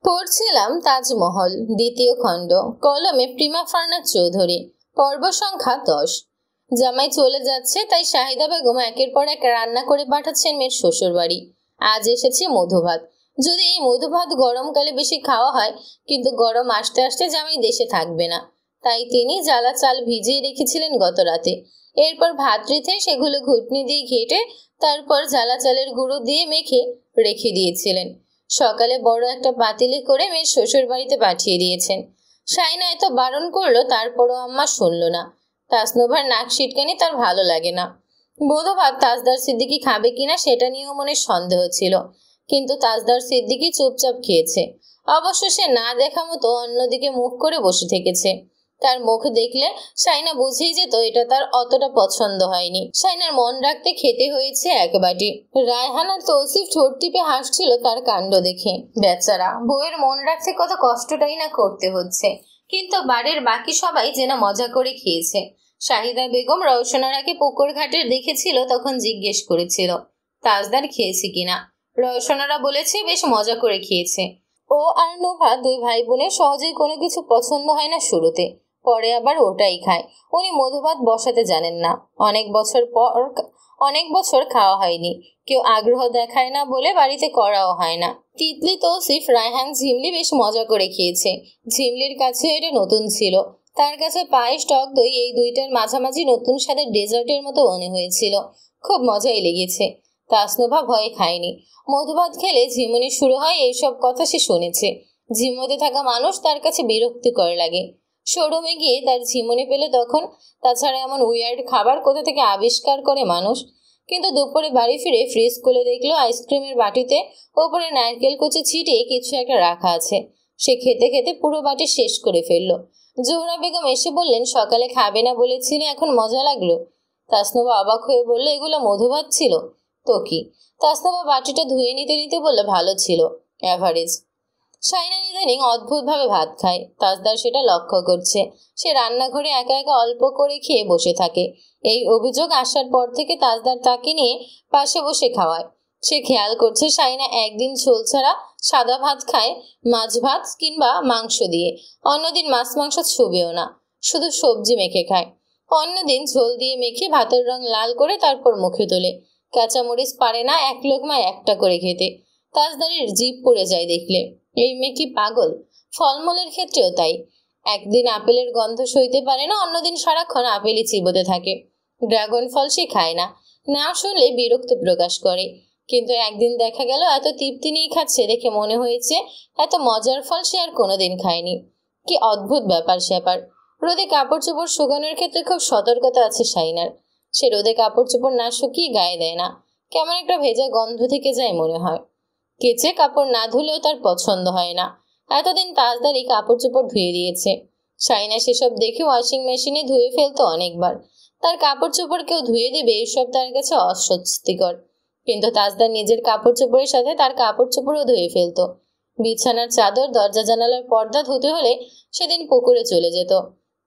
পড়ছিলাম তাজমহল দ্বিতীয় খণ্ড, কলমে প্রিমা ফারনাথ চৌধুরী, পর্ব সংখ্যা 10। জামাই চলে যাচ্ছে, তাই শাহিদা বেগম একের পর এক রান্না করে পাঠাচ্ছেন মেয়ের শ্বশুর বাড়ি। আজ এসেছে মধুভাত। যদি এই মধুভাত গরমকালে বেশি খাওয়া হয়, কিন্তু গরম আসতে আসতে জামাই দেশে থাকবে না, তাই তিনি জ্বালা চাল ভিজিয়ে রেখেছিলেন গত রাতে। এরপর ভাত রেঁধে সেগুলো ঘুটনি দিয়ে ঘেটে তারপর জ্বালা চালের গুঁড়ো দিয়ে মেখে রেখে দিয়েছিলেন। সকালে বড় একটা পাতিলে করে মেয়ের শ্বশুর বাড়িতে পাঠিয়ে দিয়েছেন। শাইনা এত বারণ করলো, তারপরও আম্মা শুনল না। তাসনোভার নাক সিটকানি তার ভালো লাগে না। বোধভাব তাজদার সিদ্দিকি খাবে কিনা সেটা নিয়েও মনে সন্দেহ ছিল, কিন্তু তাজদার সিদ্দিকি চুপচাপ খেয়েছে। অবশ্য সে না দেখা মতো অন্যদিকে মুখ করে বসে থেকেছে। তার মুখ দেখলে শাইনা বুঝেই যেত এটা তার অতটা পছন্দ হয়নি। শাইনার মন রাখতে খেতে হয়েছে এক বাটি। রায়হান আর তৌসিফ ঠোঁট টিপে হাসছিল তার কাণ্ড দেখে। বেচারা বউয়ের মন রাখতে কত কষ্টটাই না করতে হচ্ছে, কিন্তু বাড়ির বাকি সবাই যেন মজা করে খেয়েছে। শাহিদা বেগম রওশনারাকে পুকুর ঘাটে দেখেছিল, তখন জিজ্ঞেস করেছিল তাজদার খেয়েছে কিনা। রওশনারা বলেছে বেশ মজা করে খেয়েছে। ও আর নোভা দুই ভাই বোনের সহজেই কোনো কিছু পছন্দ হয় না শুরুতে, পরে আবার ওটাই খায়। উনি মধুভাত বসাতে জানেন না। অনেক বছর খাওয়া হয়নি, কেউ আগ্রহ দেখায় না বলে বাড়িতে করাও হয় না। তিতলি, তৌসিফ, রায়হান, ঝিমলি বেশ মজা করে খেয়েছে। ঝিমলির কাছে এটা নতুন ছিল। তার কাছে পায়েস, টক দই এই দুইটার মাঝামাঝি নতুন স্বাদের ডেজার্টের মতো মনে হয়েছিল। খুব মজাই লেগেছে। তাসনোভা ভয়ে খায়নি। মধুভাত খেলে ঝিমুনি শুরু হয়, এইসব কথা সে শুনেছে। ঝিমোতে থাকা মানুষ তার কাছে বিরক্তিকর লাগে। শোরুমে গিয়ে তার ঝিমুনি পেলে তখন। তাছাড়া এমন উইয়ার্ড খাবার কোথা থেকে আবিষ্কার করে মানুষ। কিন্তু দুপুরে বাড়ি ফিরে ফ্রিজ খুলে দেখলো আইসক্রিমের বাটিতে ওপরে নারকেল কুচি ছিটিয়ে কিছু একটা রাখা আছে। সে খেতে খেতে পুরো বাটি শেষ করে ফেললো। জোহরা বেগম এসে বললেন, সকালে খাবে না বলেছিলে, এখন মজা লাগলো? তাসনোভা অবাক হয়ে বললো, এগুলো মধুভাত ছিল তো কি? তাসনোভা বাটিটা ধুয়ে নিতে নিতে বললে, ভালো ছিল, অ্যাভারেজ। শাইনা ইদানিং অদ্ভুতভাবে ভাত খায়। তাজদার সেটা লক্ষ্য করছে। সে রান্নাঘরে একা একা অল্প করে খেয়ে বসে থাকে। এই অভিযোগ আসার পর থেকে তাজদার তাকে নিয়ে পাশে বসে খাওয়ায়। সে খেয়াল করছে শাইনা একদিন ঝোল ছাড়া সাদা ভাত খায়, মাছ ভাত কিংবা মাংস দিয়ে। অন্যদিন মাছ মাংস ছুবেও না, শুধু সবজি মেখে খায়। অন্যদিন ঝোল দিয়ে মেখে ভাতের রং লাল করে তারপর মুখে তোলে। কাঁচামরিচ পারে না এক লোকমায় একটা করে খেতে। তাজদারের জিভ পড়ে যায় দেখলে। এই মেয়ে কি পাগল? ফলমূলের ক্ষেত্রেও তাই। একদিন আপেলের গন্ধ সইতে পারে না, অন্যদিন সারাক্ষণ আপেলই চিবোতে থাকে। ড্রাগন ফল সে খায় না, নাম শুনলে বিরক্ত প্রকাশ করে। কিন্তু একদিন দেখা গেল এত তৃপ্তি নিয়ে খাচ্ছে দেখে মনে হয়েছে এত মজার ফল সে আর কোনোদিন খায়নি। কি অদ্ভুত ব্যাপার স্যাপার। রোদে কাপড় চোপড় শুকানোর ক্ষেত্রে খুব সতর্কতা আছে শাইনার। সে রোদে কাপড় চোপড় না শুকিয়ে গায়ে দেয় না, কেমন একটা ভেজা গন্ধ থেকে যায় মনে হয়। কেচে কাপড় না ধুলেও তার পছন্দ হয় না। এতদিন তাজদারই কাপড় চোপড় ধুয়ে দিয়েছে। শাইনা সেসব দেখে ওয়াশিং মেশিনে ধুয়ে ফেলতো অনেকবার। তার কাপড় চোপড় কেউ ধুয়ে দেবে এসব তার কাছে অস্বস্তিকর। কিন্তু তাজদার নিজের কাপড় চোপড়ের সাথে তার কাপড় চোপড়ও ধুয়ে ফেলতো। বিছানার চাদর, দরজা জানালার পর্দা ধুতে হলে সেদিন পুকুরে চলে যেত।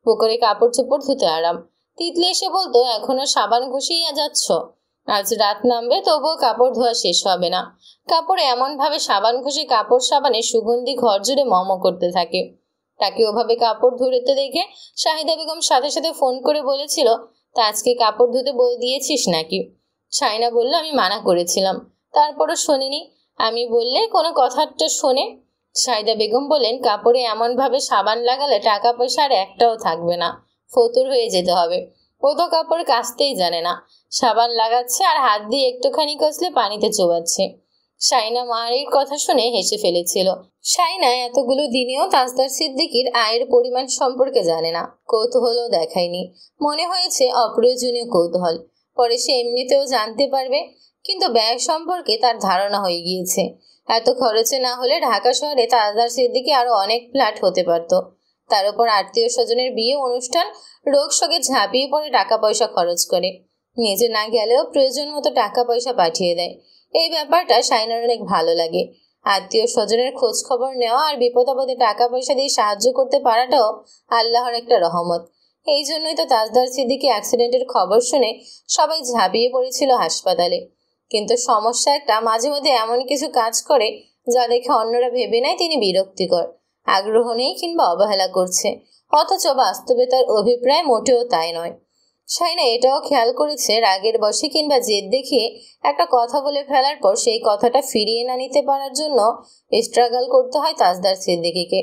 পুকুরে কাপড় চোপড় ধুতে আরাম। তিতলি এসে বলতো, এখনো সাবান ঘষেই যাচ্ছ? আজ রাত নামবে তবুও কাপড় ধোয়া শেষ হবে না। কাপড়ে এমন ভাবে সাবান ঘষে কাপড় সাবানে সুগন্ধি ঘর জুড়ে মম করতে থাকে। তাকে ওভাবে কাপড় ধুতে দেখে শাহিদা বেগম সাথে সাথে ফোন করে বলেছিল, তা আজকে কাপড় ধুতে দিয়েছিস নাকি? শাইনা বলল, আমি মানা করেছিলাম, তারপরও শোনেনি। আমি বললে কোনো কথাটা শোনে? শাহিদা বেগম বললেন, কাপড়ে এমন ভাবে সাবান লাগালে টাকা পয়সা আর একটাও থাকবে না, ফতুর হয়ে যেতে হবে। ও তো কাপড় কাচতেই জানে না, সাবান লাগাচ্ছে আর হাত দিয়ে একটুখানি কষলে পানিতে চোবাচ্ছে। শাইনা মায়ের কথা শুনে হেসে ফেলেছিল। শাইনা এতগুলো দিনেও তাজদার সিদ্দিকির আয়ের পরিমাণ সম্পর্কে জানে না, কৌতূহলও দেখায়নি। মনে হয়েছে অপ্রয়োজনীয় কৌতূহল, পরে সে এমনিতেও জানতে পারবে। কিন্তু ব্যয় সম্পর্কে তার ধারণা হয়ে গিয়েছে। এত খরচে না হলে ঢাকা শহরে তাজদার সিদ্দিকি আরো অনেক ফ্ল্যাট হতে পারত। তার উপর আত্মীয় স্বজনের বিয়ে অনুষ্ঠান, রোগ শোকে ঝাঁপিয়ে পড়ে টাকা পয়সা খরচ করে। নিজে না গেলেও প্রয়োজন মতো টাকা পয়সা পাঠিয়ে দেয়। এই ব্যাপারটা শাইনার অনেক ভালো লাগে। আত্মীয় স্বজনের খোঁজ খবর নেওয়া আর বিপদ আপদে টাকা পয়সা দিয়ে সাহায্য করতে পারাটাও আল্লাহর একটা রহমত। এই জন্যই তো তাজদার সিদ্দিকী অ্যাক্সিডেন্টের খবর শুনে সবাই ঝাঁপিয়ে পড়েছিল হাসপাতালে। কিন্তু সমস্যা একটা, মাঝে মধ্যে এমন কিছু কাজ করে যা দেখে অন্যরা ভেবে নেয় তিনি বিরক্তিকর, আগ্রহ নেই কিংবা অবহেলা করছে, অথচ বাস্তবে তার অভিপ্রায় মোটেও তাই নয়। শাইনা এটাও খেয়াল করেছে রাগের বশে কিংবা জেদ দেখিয়ে একটা কথা বলে ফেলার পর সেই কথাটা ফিরিয়ে না নিতে পারার জন্য স্ট্রাগল করতে হয় তাজদার সিদ্দিকীকে।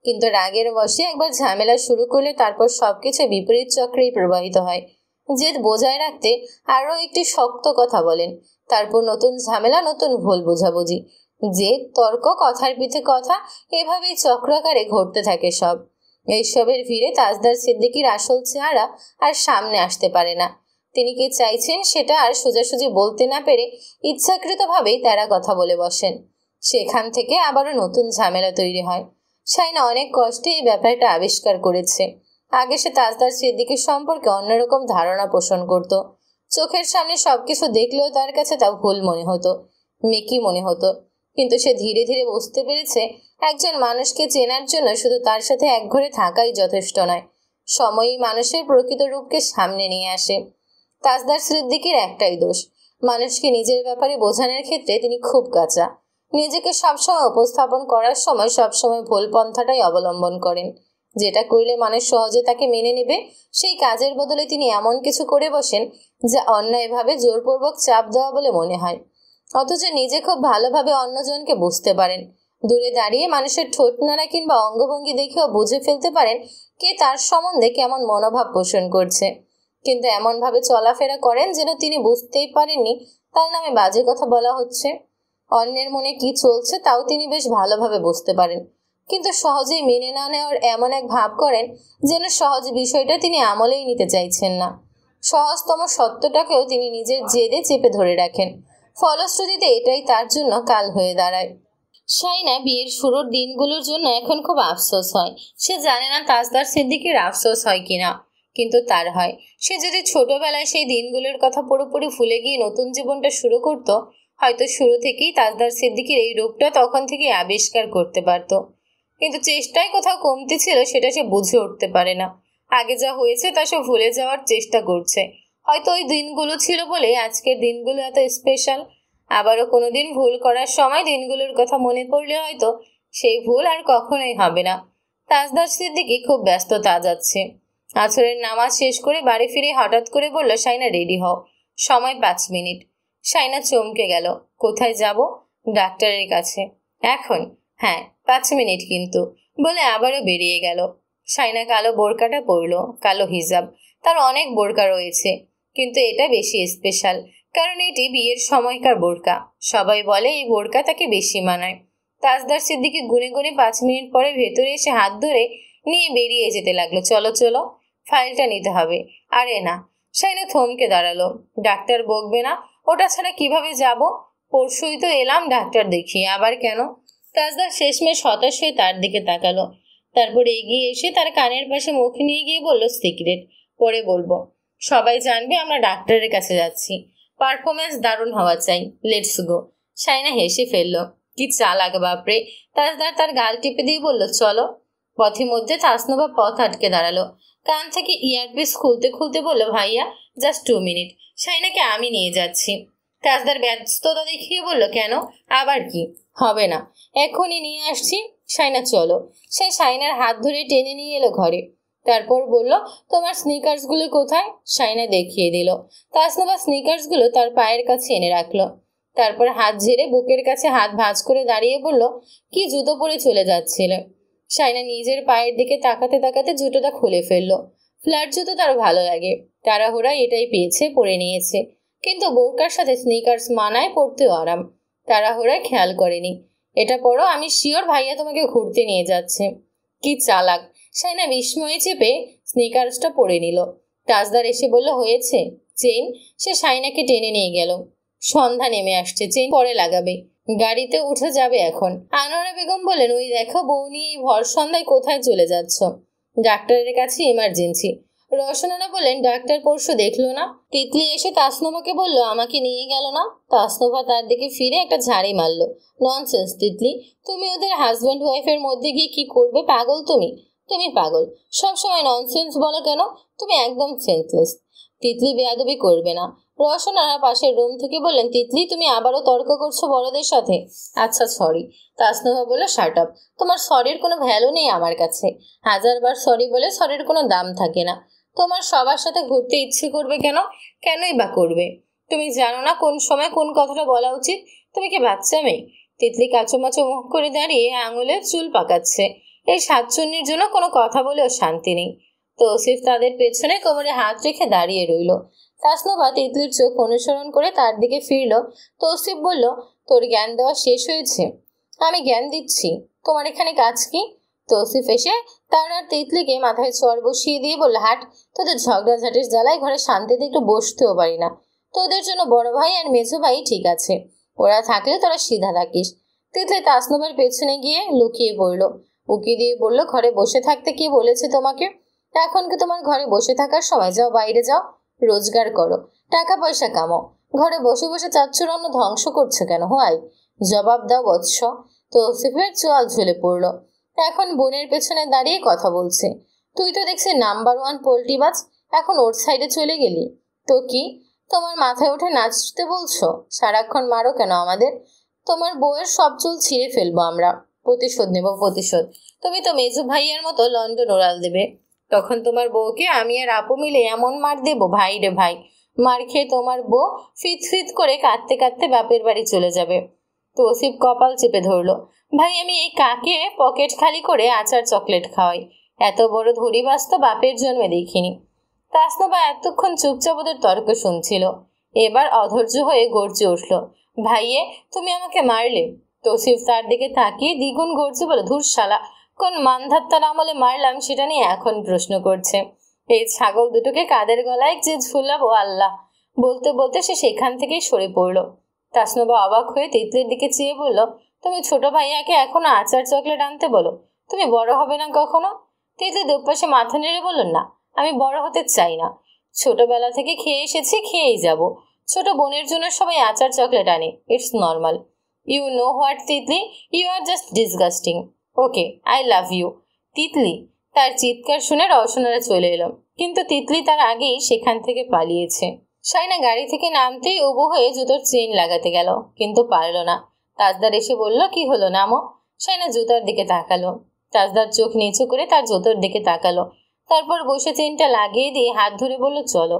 কিন্তু রাগের বশে একবার ঝামেলা শুরু করলে তারপর সবকিছু বিপরীত চক্রেই প্রবাহিত হয়। জেদ বজায় রাখতে আরও একটি শক্ত কথা বলেন, তারপর নতুন ঝামেলা, নতুন ভুল বোঝাবুঝি, জেদ, তর্ক, কথার পিঠে কথা, এভাবেই চক্রাকারে ঘটতে থাকে সব। এইসবের ভিড়ে তাজদার সিদ্দিকীর আসল চেহারা আর সামনে আসতে পারে না। তিনি কি চাইছেন সেটা আর সোজাসুজি বলতে না পেরে ইচ্ছাকৃতভাবেই তারা কথা বলে বসেন। সেখান থেকে আবারও নতুন ঝামেলা তৈরি হয়। শাইনা অনেক কষ্টে এই ব্যাপারটা আবিষ্কার করেছে। আগে সে তাজদার সিদ্দিকীর সম্পর্কে অন্যরকম ধারণা পোষণ করত। চোখের সামনে সবকিছু দেখলেও তার কাছে তা ভুল মনে হতো, মেকি মনে হতো। কিন্তু সে ধীরে ধীরে বুঝতে পেরেছে একজন মানুষকে চেনার জন্য শুধু তার সাথে একঘরে থাকাই যথেষ্ট নয়, সময়ই মানুষের প্রকৃত রূপকে সামনে নিয়ে আসে। তাজদার সিদ্দিকীর একটাই দোষ, মানুষকে নিজের ব্যাপারে বোঝানোর ক্ষেত্রে তিনি খুব কাঁচা। নিজেকে সবসময় উপস্থাপন করার সময় সবসময় ভুল পন্থাটাই অবলম্বন করেন। যেটা করলে মানুষ সহজে তাকে মেনে নেবে সেই কাজের বদলে তিনি এমন কিছু করে বসেন যা অন্যায়ভাবে জোরপূর্বক চাপ দেওয়া বলে মনে হয়। অথচ নিজে খুব ভালোভাবে অন্যজনকে বুঝতে পারেন। দূরে দাঁড়িয়ে মানুষের ঠোঁট নাড়া কিংবা অঙ্গভঙ্গি দেখেও বুঝে ফেলতে পারেন কে তার সম্বন্ধে কেমন মনোভাব পোষণ করছে। কিন্তু এমনভাবে চলাফেরা করেন যেন তিনি বুঝতেই পারেননি তার নামে বাজে কথা বলা হচ্ছে। অন্যের মনে কি চলছে তাও তিনি বেশ ভালোভাবে বুঝতে পারেন, কিন্তু সহজেই মেনে না নেওয়ার এমন এক ভাব করেন যেন সহজ বিষয়টা তিনি আমলেই নিতে চাইছেন না। সহজতম সত্যটাকেও তিনি নিজের জেদে চেপে ধরে রাখেন। ফলশ্রুতিতে এটাই তার জন্য কাল হয়ে দাঁড়ায়। শাইনা বিয়ের শুরুর দিনগুলোর জন্য এখন খুব আফসোস হয়। সে জানে না তাজদার সিদ্দিকীর আফসোস হয় কিনা, কিন্তু তার হয়। সে যদি ছোটবেলায় সেই দিনগুলোর কথা পুরোপুরি ভুলে গিয়ে নতুন জীবনটা শুরু করত, হয়তো শুরু থেকেই তাজদার সিদ্দিকীর এই রূপটা তখন থেকে আবিষ্কার করতে পারত। কিন্তু চেষ্টায় কোথাও কমতি ছিল সেটা সে বুঝে উঠতে পারে না। আগে যা হয়েছে তা সে ভুলে যাওয়ার চেষ্টা করছে। হয়তো ওই দিনগুলো ছিল বলে আজকের দিনগুলো এত স্পেশাল। আবারও কোনোদিন ভুল করার সময় দিনগুলোর কথা মনে পড়লে হয়তো সেই ভুল আর কখনোই হবে না। তাজদার সিদ্দিকী খুব ব্যস্ততা যাচ্ছে। আসরের নামাজ শেষ করে বাড়ি ফিরে হঠাৎ করে বলল, শাইনা রেডি হও, সময় 5 মিনিট। শাইনা চমকে গেল। কোথায় যাব? ডাক্তারের কাছে। এখন? হ্যাঁ, 5 মিনিট কিন্তু, বলে আবারও বেরিয়ে গেল। শাইনা কালো বোরকাটা পরল, কালো হিজাব। তার অনেক বোরকা রয়েছে, কিন্তু এটা বেশি স্পেশাল, কারণ এটি বিয়ের সময়কার বোরকা। সবাই বলে এই বোরকা তাকে বেশি মানায়। তাজদার সিদ্দিকী গুনে গুনে 5 মিনিট পরে ভেতরে এসে হাত ধরে নিয়ে বেরিয়ে যেতে লাগলো। চলো চলো, ফাইলটা নিতে হবে। আরে না। শাইনা থমকে দাঁড়ালো। ডাক্তার বকবে না? ওটা ছাড়া কিভাবে যাব? পরশুই তো এলাম ডাক্তার দেখিয়ে, আবার কেন? তাজদার শেষমেশ হতাশ হয়ে তার দিকে তাকালো। তারপর এগিয়ে এসে তার কানের পাশে মুখ নিয়ে গিয়ে বলল, সিক্রেট, পরে বলবো। সবাই জানবে আমরা ডাক্তারের কাছে যাচ্ছি। পারফরমেন্স দারুণ হওয়া চাই। Let's go. শাইনা হেসে ফেললো। কি চালাক বাপরে। তাজদার তার গাল টিপে দিয়ে বলল, চলো। পথে মধ্যে তাসনুভা পথ আটকে দাঁড়ালো। কান থেকে ইয়ারপিস খুলতে খুলতে বলল, ভাইয়া জাস্ট 2 মিনিট, শাইনাকে আমি নিয়ে যাচ্ছি। তাজদার ব্যস্ততা দেখিয়ে বলল, কেন? আবার কি? হবে না, এখনই নিয়ে আসছি। শাইনা চলো। সে শাইনার হাত ধরে টেনে নিয়ে এলো ঘরে। তারপর বলল, তোমার স্নিকার্সগুলো কোথায়? শাইনা দেখিয়ে দিল। তাসনুভা স্নিকার্সগুলো তার পায়ের কাছে এনে রাখলো। তারপর হাত ঝেড়ে বুকের কাছে হাত ভাঁজ করে দাঁড়িয়ে বলল, কি জুতো পরে চলে যাচ্ছিলে? শাইনা নিজের পায়ের দিকে তাকাতে তাকাতে জুতোটা খুলে ফেললো। ফ্ল্যাট জুতো তার ভালো লাগে, তাড়াহুড়ায় এটাই পেয়েছে, পরে নিয়েছে। কিন্তু বোরকার সাথে স্নিকার্স মানায়, পরতেও আরাম। তাড়াহুড়ায় খেয়াল করেনি। এটা পরো, আমি শিওর ভাইয়া তোমাকে ঘুরতে নিয়ে যাচ্ছে। কি চালাক। শাইনা বিস্ময়ে চেপে স্নিকার্সটা পরে নিল। তাজদার এসে বলল, হয়েছে? চেইন? সে শাইনাকে টেনে নিয়ে গেল। সন্ধ্যা নেমে আসছে, চেইন পরে লাগাবে। গাড়িতে উঠে যাবে এখন। আনোয়ারা বেগম বলেন, ওই দেখো বউ নিয়ে এই ভর সন্ধ্যায় কোথায় চলে যাচ্ছ? ডাক্তারের কাছে, ইমার্জেন্সি। রওশনারা বললেন, ডাক্তার পরশু দেখলো না? তিতলি এসে তাসনুভাকে বলল, আমাকে নিয়ে গেল না? তাসনুভা তার দিকে ফিরে একটা ঝাড়ি মারল। ননসেন্স তিতলি, তুমি ওদের হাজব্যান্ড ওয়াইফের মধ্যে গিয়ে কি করবে? পাগল তুমি। তুমি পাগল, সবসময় ননসেন্স বলো কেন? তুমি একদম সেন্সলেস। তিতলি বেয়াদবি করবে না। রওশন আরা পাশের রুম থেকে বললেন, তিতলি তুমি আবারও তর্ক করছো বড়দের সাথে? আচ্ছা সরি। তাসনুভা বলল, শার্ট আপ। তোমার সরির কোনো ভ্যালু নেই আমার কাছে। 1000বার সরি বলে সরির কোনো দাম থাকে না। তোমার সবার সাথে ঘুরতে ইচ্ছে করবে কেন? কেনই বা করবে? তুমি জানো না কোন সময় কোন কথাটা বলা উচিত? তুমি কি বাচ্চা মেয়ে? তিতলি কাচুমাচু মুখ করে দাঁড়িয়ে আঙুলের চুল পাকাচ্ছে। এই সাতচুন্নির জন্য কোনো কথা বলেও শান্তি নেই। তৌসিফ তাদের পেছনে কোমরে হাত রেখে দাঁড়িয়ে রইল। তাসনুভা তিতলির চোখ অনুসরণ করে তার দিকে ফিরল। তৌসিফ বলল, তোর জ্ঞান দেওয়া শেষ হয়েছে? আমি জ্ঞান দিচ্ছি। তোমার এখানে কাজ কি? তৌসিফ এসে তার আর তিতলিকে মাথায় চড় বসিয়ে দিয়ে বলল, হাট, তোদের ঝগড়াঝাটির জ্বালায় ঘরে শান্তিতে একটু বসতেও পারি না। তোদের জন্য বড় ভাই আর মেজো ভাই ঠিক আছে, ওরা থাকলে তোরা সিধা থাকিস। তিতলি তাসনুভার পেছনে গিয়ে লুকিয়ে পড়ল। উকি দিয়ে বলল, ঘরে বসে থাকতে কে বলেছে তোমাকে? এখন কি তোমার ঘরে বসে থাকার সময়? যাও, বাইরে যাও, রোজগার করো, টাকা পয়সা কামাও। ঘরে বসে বসে চাচ্চুর অন্ন ধ্বংস করছো কেন? হোয়াই? জবাব দাও বৎস। তৌসিফের চোয়াল ঝুলে পড়ল। এখন বোনের পেছনে দাঁড়িয়ে কথা বলছে। তুই তো দেখছি নাম্বার 1 পোল্ট্রিবাজ, এখন ওর সাইডে চলে গেলি। তো কি তোমার মাথায় উঠে নাচতে বলছো? সারাক্ষণ মারো কেন আমাদের? তোমার বউয়ের সব চুল ছিঁড়ে ফেলবো আমরা। প্রতিশোধ নেব, প্রতিশোধ। তুমি তো মেজু ভাইয়ের মতো লন্ডন ওড়াল দেবে। তখন তোমার বউকে আমি আর আপু মিলে এমন মার দেব, ভাই রে ভাই। মার খেয়ে তোমার বউ ফিত ফিত করে কাঁদতে কাঁদতে বাপের বাড়ি চলে যাবে। তৌসিফ কপাল চেপে ধরল। ভাই, আমি এই কাকে পকেট খালি করে আচার চকলেট খাওয়াই? এত বড় ধরিবাজ তো বাপের জন্মে দেখিনি। তাসনুভা এতক্ষণ চুপচাপ ওদের তর্ক শুনছিল। এবার অধৈর্য হয়ে গর্জে উঠল, ভাইয়ে, তুমি আমাকে মারলে? তৌসিফ তার দিকে তাকিয়ে দ্বিগুণ গর্জে বলে, ধুর শালা, কোন মানধাত্তার আমলে মারলাম সেটা নিয়ে এখন প্রশ্ন করছে। এই ছাগল দুটোকে কাদের গলায় যে ঝুলাবো আল্লাহ। বলতে বলতে সে সেখান থেকেই সরে পড়ল। তাসনুভা অবাক হয়ে তিতলির দিকে চেয়ে বলল, তুমি ছোট ভাইয়াকে এখনো আচার চকলেট আনতে বলো? তুমি বড় হবে না কখনো? তিতলি দুপাশে মাথা নেড়ে বলল, না, আমি বড় হতে চাই না। ছোটবেলা থেকে খেয়ে এসেছি, খেয়েই যাব। ছোট বোনের জন্য সবাই আচার চকলেট আনে, it's normal. You know what Titli, you are just disgusting. Okay, I love you. Titli. তার চিৎকার শুনে রওশনারা চলে এলো, কিন্তু তিতলি তার আগেই সেখান থেকে পালিয়েছে। শাইনা গাড়ি থেকে নামতেই উবু হয়ে জুতোর চেইন লাগাতে গেল, কিন্তু পারল না। তাজদার এসে বলল, কি হলো, নামো। শাইনা জুতার দিকে তাকালো। তাজদার চোখ নিচু করে তার জুতোর দিকে তাকালো, তারপর বসে চেইনটা লাগিয়ে দিয়ে হাত ধরে বলল, চলো।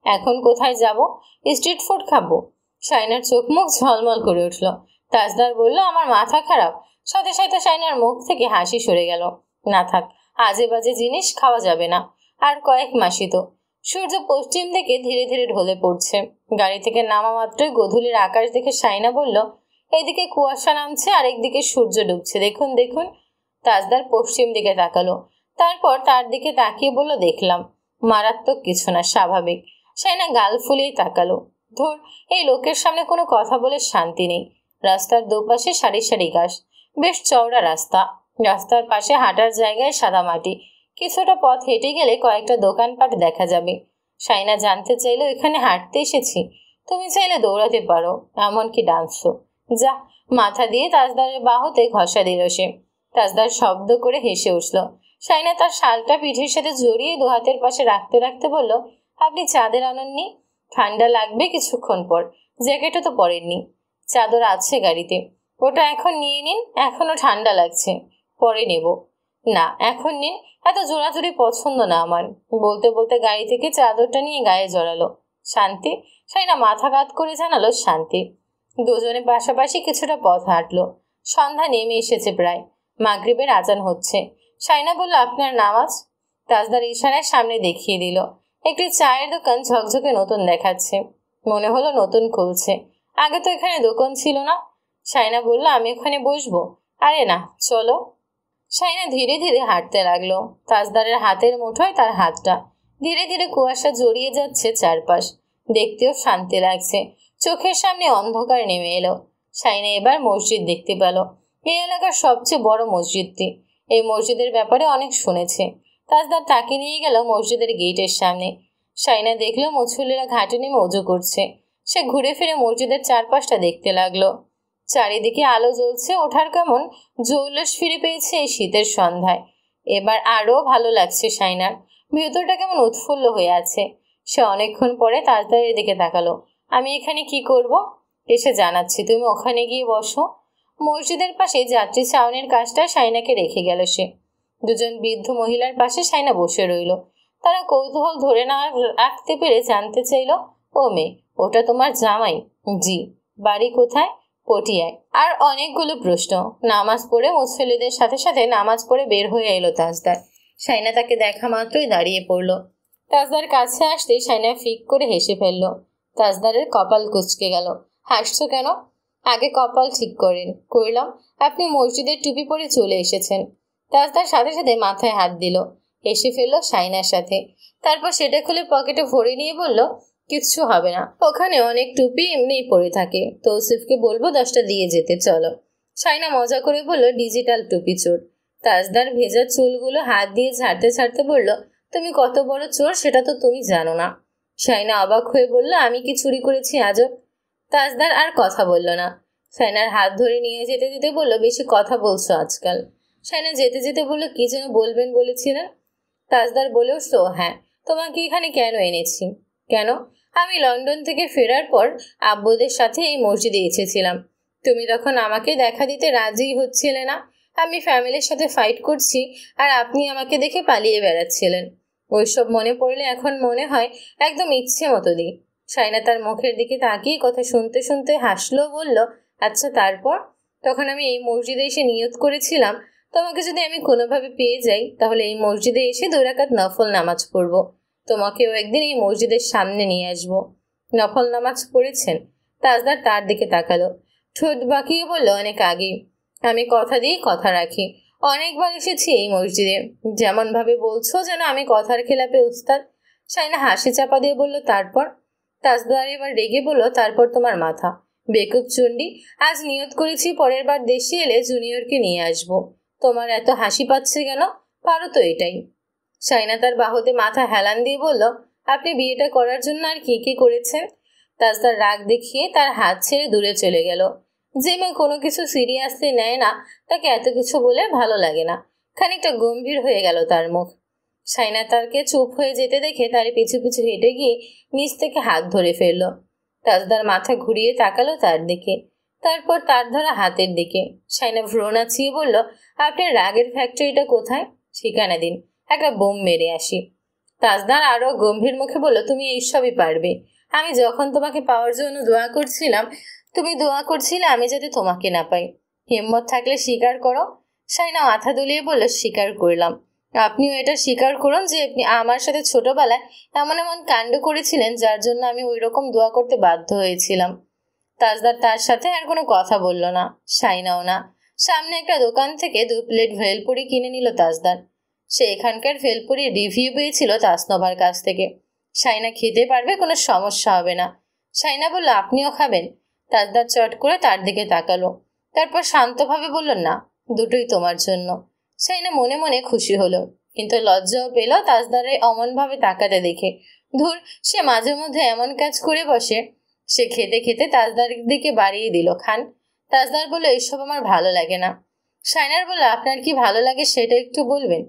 এখন কোথায় যাব? স্ট্রিট ফুড খাবো। শাইনার চোখ মুখ ঝলমল করে উঠল। তাজদার বলল, আমার মাথা খারাপ। সাথে সাথে শাইনার মুখ থেকে হাসি সরে গেল। না থাক, আজে বাজে জিনিস খাওয়া যাবে না। আর কয়েক মাসই তো। সূর্য পশ্চিম দিকে ধীরে ধীরে ঢলে পড়ছে। গাড়ি থেকে নামা মাত্রই গোধূলির আকাশ দেখে শাইনা বলল, এইদিকে কুয়াশা নামছে আর একদিকে সূর্য ডুবছে, দেখুন দেখুন। তাজদার পশ্চিম দিকে তাকালো, তারপর তার দিকে তাকিয়ে বলল, দেখলাম। মারাত্মক কিছু না, স্বাভাবিক। শাইনা গাল ফুলিয়ে তাকালো। ধুর, এই লোকের সামনে কোনো কথা বলে শান্তি নেই। রাস্তার দুপাশে সারি সারি গাছ, বেশ চওড়া রাস্তা। রাস্তার পাশে হাঁটার জায়গায় সাদা মাটি। কিছুটা পথ হেঁটে গেলে কয়েকটা দোকানপাট দেখা যাবে। শাইনা জানতে চাইলো, এখানে হাঁটতে এসেছি? তুমি চাইলে দৌড়াতে পারো, এমনকি ডান্সও। যা। মাথা দিয়ে তাজদারের বাহুতে ঘষা দিল সে। তাজদার শব্দ করে হেসে উঠল। শাইনা তার শালটা পিঠের সাথে জড়িয়ে দু হাতের পাশে রাখতে রাখতে বলল, আপনি চাদর আনেননি? ঠান্ডা লাগবে কিছুক্ষণ পর। জ্যাকেটও তো পরেননি। চাদর আছে গাড়িতে, ওটা এখন নিয়ে নিন, এখনো ঠান্ডা লাগছে। পরে নেব। না, এখন নিন, এত জোড়াজুড়ি পছন্দ না আমার। বলতে বলতে গাড়ি থেকে চাদরটা নিয়ে গায়ে জড়ালো। শান্তি? শাইনা মাথা কাত করে জানালো, শান্তি। দুজনে পাশাপাশি কিছুটা পথ হাঁটলো। সন্ধ্যা নেমে এসেছে প্রায়। মাগরিবের আজান হচ্ছে। শাইনা বলল, আপনার নামাজ? তাজদার ইশারায় সামনে দেখিয়ে দিল। একটি চায়ের দোকান ঝকঝকে নতুন দেখাচ্ছে। মনে হলো নতুন খুলছে। আগে তো এখানে দোকান ছিল না। শাইনা বলল, আমি ওখানে বসবো। আরে না, চলো। শাইনা ধীরে ধীরে হাঁটতে লাগলো। তাজদারের হাতের মুঠোয় তার হাতটা। ধীরে ধীরে কুয়াশা জড়িয়ে যাচ্ছে চারপাশ। দেখতেও শান্তি লাগছে। চোখের সামনে অন্ধকার নেমে এলো। শাইনা এবার মসজিদ দেখতে পেল। এই এলাকার সবচেয়ে বড় মসজিদটি। এই মসজিদের ব্যাপারে অনেক শুনেছে। তাজদার তাকে নিয়ে গেল মসজিদের গেটের সামনে। শাইনা দেখলো মুসল্লিরা ঘাটে নেমে অজু করছে। সে ঘুরে ফিরে মসজিদের চারপাশটা দেখতে লাগলো। চারিদিকে আলো জ্বলছে, ওঠার কেমন জৌলস ফিরে পেয়েছে এই শীতের সন্ধ্যায়। এবার আরও ভালো লাগছে শাইনার। ভেতরটা কেমন উৎফুল্ল হয়ে আছে। সে অনেকক্ষণ পরে তাজদারের দিকে তাকালো। আমি এখানে কি করব? এসে জানাচ্ছি, তুমি ওখানে গিয়ে বসো। মসজিদের পাশে যাত্রী ছাউনির কাজটা সাইনাকে রেখে গেল সে। দুজন বৃদ্ধ মহিলার পাশে সাইনা বসে রইল। তারা কৌতূহল ধরে না রাখতে পেরে জানতে চাইল, ও মেয়ে, ওটা তোমার জামাই? জি। বাড়ি কোথায়? পটিয়ায়। আর অনেকগুলো প্রশ্ন। নামাজ পড়ে মুসল্লিদের সাথে সাথে নামাজ পড়ে বের হয়ে এলো তাজদার। সাইনা তাকে দেখা মাত্রই দাঁড়িয়ে পড়ল। তাজদার কাছে আসতেই সাইনা ফিক করে হেসে ফেলল। তাজদারের কপাল কুঁচকে গেল। হাসছো কেন? আগে কপাল ঠিক করেন। করলাম। আপনি মসজিদের টুপি পরে চলে এসেছেন। তাজদার সাথে সাথে মাথায় হাত দিল। হেসে ফেলল সাইনার সাথে। তারপর সেটা খুলে পকেটে ভরে নিয়ে বলল, কিচ্ছু হবে না, ওখানে অনেক টুপি এমনিই পরে থাকে। তৌসিফকে বলবো 10টা দিয়ে যেতে, চলো। সাইনা মজা করে বলল, ডিজিটাল টুপি চোর। তাজদার ভেজা চুলগুলো হাত দিয়ে ঝাড়তে ঝাড়তে বলল, তুমি কত বড় চোর সেটা তো তুমি জানো না। সাইনা অবাক হয়ে বলল, আমি কি চুরি করেছি আজব? তাজদার আর কথা বলল না। সাইনার হাত ধরে নিয়ে যেতে যেতে বলল, বেশি কথা বলছো আজকাল। সাইনা যেতে যেতে বলল, কি যেন বলবেন বলেছিলেন? তাজদার বলে উঠল, হ্যাঁ, তোমাকে এখানে কেন এনেছি? কেন? আমি লন্ডন থেকে ফেরার পর আব্বুদের সাথে এই মসজিদে এসেছিলাম। তুমি তখন আমাকে দেখা দিতে রাজিই হচ্ছিলে না। আমি ফ্যামিলির সাথে ফাইট করছি আর আপনি আমাকে দেখে পালিয়ে বেড়াচ্ছিলেন। ওইসব মনে পড়লে এখন মনে হয় একদম ইচ্ছে মতো দিই। সাইনা তার মুখের দিকে তাকিয়ে কথা শুনতে শুনতে হাসলো, বলল, আচ্ছা তারপর? তখন আমি এই মসজিদে এসে নিয়ত করেছিলাম, তোমাকে যদি আমি কোনোভাবে পেয়ে যাই তাহলে এই মসজিদে এসে 2 রাকাত নফল নামাজ পড়ব। তোমাকেও একদিন এই মসজিদের সামনে নিয়ে আসব। নফল নামাজ পড়েছেন? তাজদার তার দিকে তাকালো। ঠোঁট বাঁকিয়ে বলল, অনেক আগেই। আমি কথা দিয়ে কথা রাখি। অনেকবার এসেছি এই মসজিদে। যেমন ভাবে বলছো যেন আমি কথার খেলাপে উস্তাদ। সাইনা হাসি চাপা দিয়ে বলল, তারপর? তাজদার এবার রেগে বলল, তারপর তোমার মাথা। বেকুব চণ্ডী, আজ নিয়ত করেছি পরের বার দেশে এলে জুনিয়রকে নিয়ে আসব। তোমার এত হাসি পাচ্ছে কেন? পারো তো এটাই। সাইনা তার বাহুতে মাথা হেলান দিয়ে বলল, আপনি বিয়েটা করার জন্য আর কি কি করেছেন? তাজদার রাগ দেখিয়ে তার হাত ছেড়ে দূরে চলে গেল। যে মেয়ে কোনো কিছু সিরিয়াসলি নেয় না তাকে এত কিছু বলে ভালো লাগে না। খানিকটা গম্ভীর হয়ে গেল তার মুখ। সাইনা তারকে চুপ হয়ে যেতে দেখে তার পিছু পিছু হেঁটে গিয়ে নিচ থেকে হাত ধরে ফেলল। তাজদার মাথা ঘুরিয়ে তাকালো তার দিকে, তারপর তার ধরা হাতের দিকে। সাইনা ভ্রু নাচিয়ে বলল, আপনার রাগের ফ্যাক্টরিটা কোথায়? ঠিকানা দিন, একটা বোম মেরে আসি। তাজদার আরো গম্ভীর মুখে বলল, তুমি এইসবই পারবে। আমি যখন তোমাকে পাওয়ার জন্য দোয়া করছিলাম, তুমি দোয়া করছিলে আমি যাতে তোমাকে না পাই। হিম্মত থাকলে স্বীকার করো। সাইনা মাথা দুলিয়ে বলল, স্বীকার করলাম। আপনিও এটা স্বীকার করুন যে আপনি আমার সাথে ছোটবেলায় এমন এমন কাণ্ড করেছিলেন যার জন্য আমি ওই রকম দোয়া করতে বাধ্য হয়েছিলাম। তাজদার তার সাথে আর কোনো কথা বলল না, সাইনাও না। সামনে একটা দোকান থেকে 2 প্লেট ভেলপুরি কিনে নিল তাজদার। সে এখানকার ভেলপুরি রিভিউ পেয়েছিল তাসনভার কাছ থেকে। সাইনা খেতে পারবে, কোনো সমস্যা হবে না। সাইনা বলল, আপনিও খাবেন? তাজদার চট করে তার দিকে তাকালো, তারপর শান্তভাবে বলল, না, দুটোই তোমার জন্য। সাইনা মনে মনে খুশি হলো, কিন্তু লজ্জাও পেল তাজদারের অমনভাবে তাকাতে দেখে। ধুর, সে মাঝে মধ্যে এমন কাজ করে বসে। সে খেতে খেতে তাজদারের দিকে বাড়িয়ে দিল, খান। তাজদার বলল, এসব আমার ভালো লাগে না। সাইনার বলল, আপনার কি ভালো লাগে সেটা একটু বলবেন?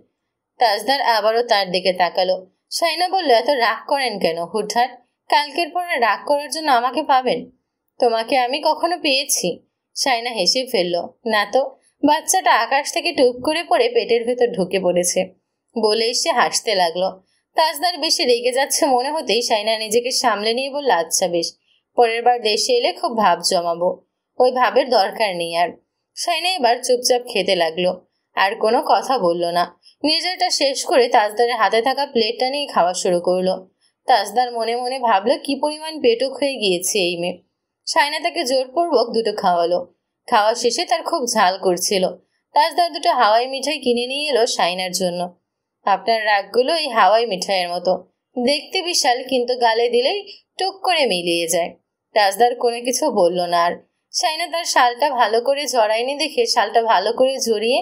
তাজদার আবারও তার দিকে তাকালো। সাইনা বলল, এত রাগ করেন কেন হুটহাট? কালকের পরে রাগ করার জন্য আমাকে পাবেন? তোমাকে আমি কখনো পেয়েছি? সাইনা হেসে ফেলল, না তো। বাচ্চাটা আকাশ থেকে টুপ করে পড়ে পেটের ভেতর ঢুকে পড়েছে। বলেই সে হাসতে লাগলো। তাজদার বেশি রেগে যাচ্ছে মনে হতেই সাইনা নিজেকে সামলে নিয়ে বলল, আচ্ছা বেশ, পরের বার দেশে এলে খুব ভাব জমাবো। ওই ভাবের দরকার নেই আর। সাইনা এবার চুপচাপ খেতে লাগলো, আর কোনো কথা বলল না। নিজেরটা শেষ করে তাজদারের হাতে থাকা প্লেটটা নিয়ে খাওয়া শুরু করলো। তাজদার মনে মনে ভাবলো, কি পরিমাণ পেটুক হয়ে গিয়েছে এই মেয়ে। সাইনা তাকে জোরপূর্বক দুটো খাওয়ালো। খাওয়া শেষে তার খুব ঝাল করছিল। তাজদার দুটো হাওয়াই মিঠাই কিনে নিয়ে এলো সাইনার জন্য। আপনার রাগগুলো এই হাওয়াই মিঠাইয়ের মতো, দেখতে বিশাল, কিন্তু গালে দিলেই টুক করে মিলিয়ে যায়। তাজদার কোনো কিছু বলল না আর। সাইনা তার শালটা ভালো করে জড়ায়নি দেখে শালটা ভালো করে জড়িয়ে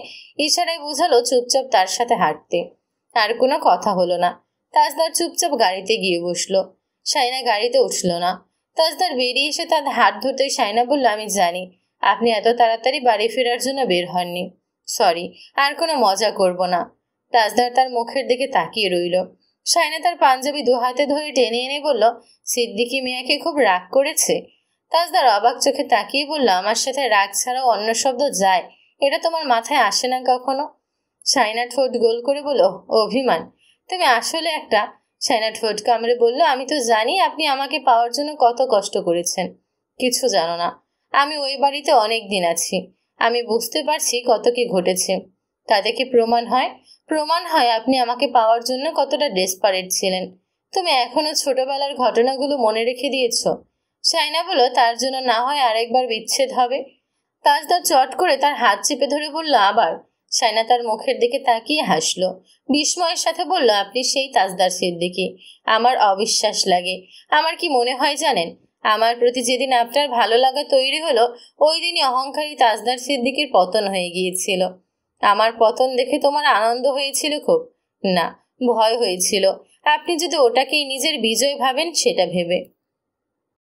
ইশারায় বোঝালো চুপচাপ তার সাথে হাঁটতে। আর কোনো কথা হলো না। তাজদার চুপচাপ গাড়িতে গিয়ে বসলো। সাইনা গাড়িতে উঠল না। তাজদার বেরিয়ে এসে তার হাত ধরতে সাইনা বলল, আমি জানি আপনি এত তাড়াতাড়ি বাড়ি ফেরার জন্য বের হননি। সরি, আর কোনো মজা করব না। তাজদার তার মুখের দিকে তাকিয়ে রইল। সাইনা তার পাঞ্জাবি দু হাতে ধরে টেনে এনে বলল, সিদ্দিকী মিয়াকে খুব রাগ করেছে? তাজদার অবাক চোখে তাকিয়ে বলল, আমার সাথে রাগ ছাড়াও অন্য শব্দ যায়, এটা তোমার মাথায় আসে না কখনো? সাইনা ঠোঁট গোল করে বলল, অভিমান? তুমি আসলে একটা। সাইনা ঠোঁট কামড়ে বলল, আমি তো জানি আপনি আমাকে পাওয়ার জন্য কত কষ্ট করেছেন। কিছু জানো না। আমি ওই বাড়িতে অনেক দিন আছি। আমি বুঝতে পারছি কত কি ঘটেছে। তাতে কি প্রমাণ হয়? প্রমাণ হয় আপনি আমাকে পাওয়ার জন্য কতটা ডেসপারেট ছিলেন। তুমি এখনো ছোটবেলার ঘটনাগুলো মনে রেখে দিয়েছ। সাইনা বলল, তার জন্য না হয় আরেকবার বিচ্ছেদ হবে। তাজদার চট করে তার হাত চেপে ধরে বলল, আবার? সাইনা তার মুখের দিকে তাকিয়ে হাসল। বিস্ময়ের সাথে বলল, আপনি সেই তাজদার সিদ্দিকী? আমার অবিশ্বাস লাগে। আমার কি মনে হয় জানেন? আমার প্রতি যেদিন আপনার ভালো লাগা তৈরি হলো, ওই দিনই অহংকারী তাজদার সিদ্দিকীর পতন হয়ে গিয়েছিল। আমার পতন দেখে তোমার আনন্দ হয়েছিল খুব? না, ভয় হয়েছিল। আপনি যদি ওটাকেই নিজের বিজয় ভাবেন সেটা ভেবে।